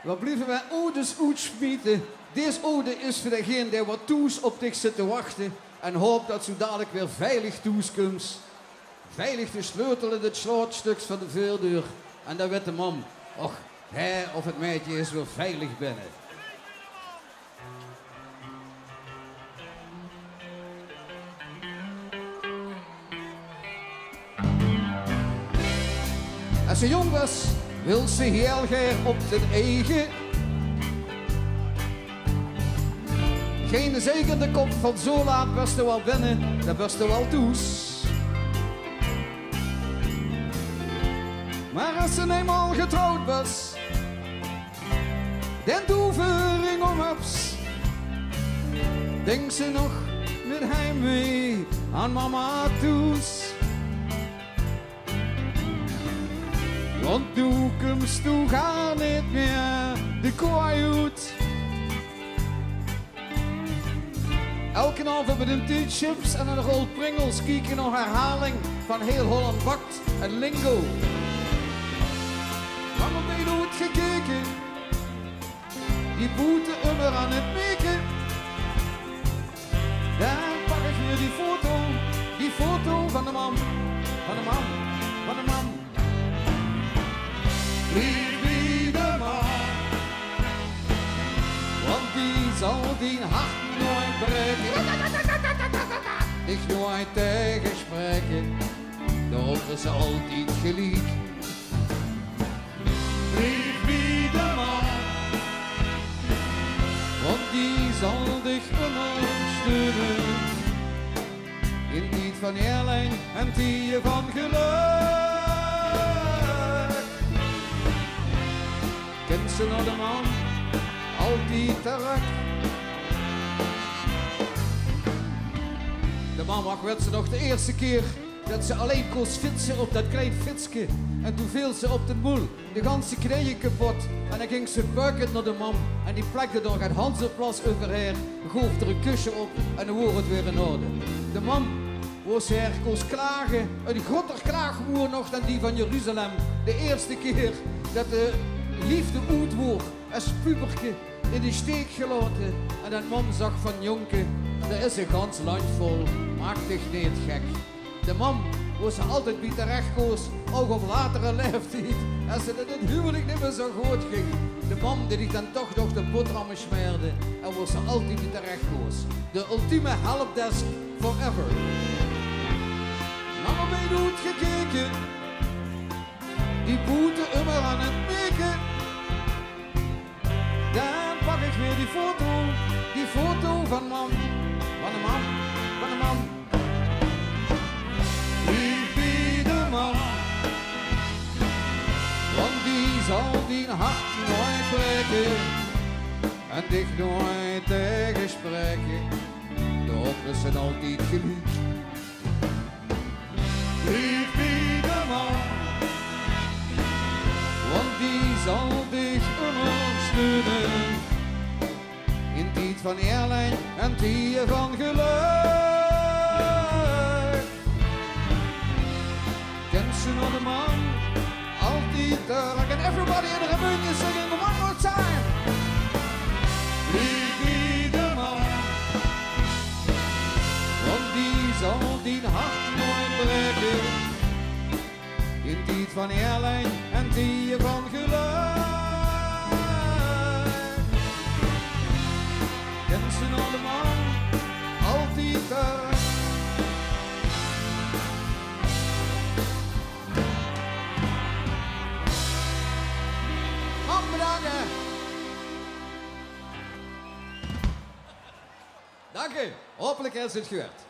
We blijven wij odes uitsmieten. Deze ode is voor degene die wat toes op dich zit te wachten en hoopt dat zo dadelijk weer veilig toeskomt. Veilig te sleutelen het slootstuks van de voordeur en dan weet de man, och, hij of het meisje is weer veilig binnen. Als ze jong was, wil ze heel graag op de eigen. Geen zeker de kop van zo laat was er wel binnen, dat was er wel toes. Maar als ze eenmaal getrouwd was, den toevering om ups, denkt ze nog met hem mee aan mama toes. Want toekomst toe gaat niet meer de kooi uit. Elke avond met een t-chips en een rol Pringles kijken naar herhaling van heel Holland bakt en lingo. Maar op mij nooit gekeken, die boete immer aan het meken. Dan pak ik weer die foto van de man, van de man, van de man. Wie de man, want die zal die hart nooit breken. Ik nooit tegenspreken, daarop is ze altijd gelijk. Wie de man, want die zal dich ondersteunen. In tijd van eerlijk en tijden van geluk. Kent ze nog de man, altijd terug. De mama werd ze nog de eerste keer dat ze alleen koos fietsen op dat klein fietske. En toen viel ze op de moel, de ganse knieën kapot. En dan ging ze buiken naar de mam en die plakte dan het Hanzeplas over haar. Goof er een kusje op en dan wordt het weer in orde. De mam was haar koos klagen, een groter klaagmoer nog dan die van Jeruzalem. De eerste keer dat de liefde oud wordt als puberke in de steek gelaten. En dat man zag van jonke, er is een gans land vol, maak dich niet gek. De man was ze altijd bij terecht koos, ook op latere leeftijd, als ze dat het huwelijk niet meer zo goed ging. De man die dan toch nog de boterhammen smeerde en was ze altijd bij terecht koos. De ultieme helpdesk forever. Mama ben je goed gekeken, die boete immer aan het meken. Dan pak ik weer die foto van man, van de man, van de man. Wie de man, want die zal die hart nooit breken en dich nooit tegenspreken. Daarop is het altijd gelijk. Wie de man, want die zal dich ondersteunen. In tijd van eerlijk en tijden van geluk. Kent ze nog de man, altijd terug. And everybody in the reunion singing one more time. Wie de man, want die zal die hart nooit breken. In tijd van eerlijk en tijden van geluk. Kent ze nog de man, altijd terug. Man, bedanken. Dank u. Hopelijk is het gehoord.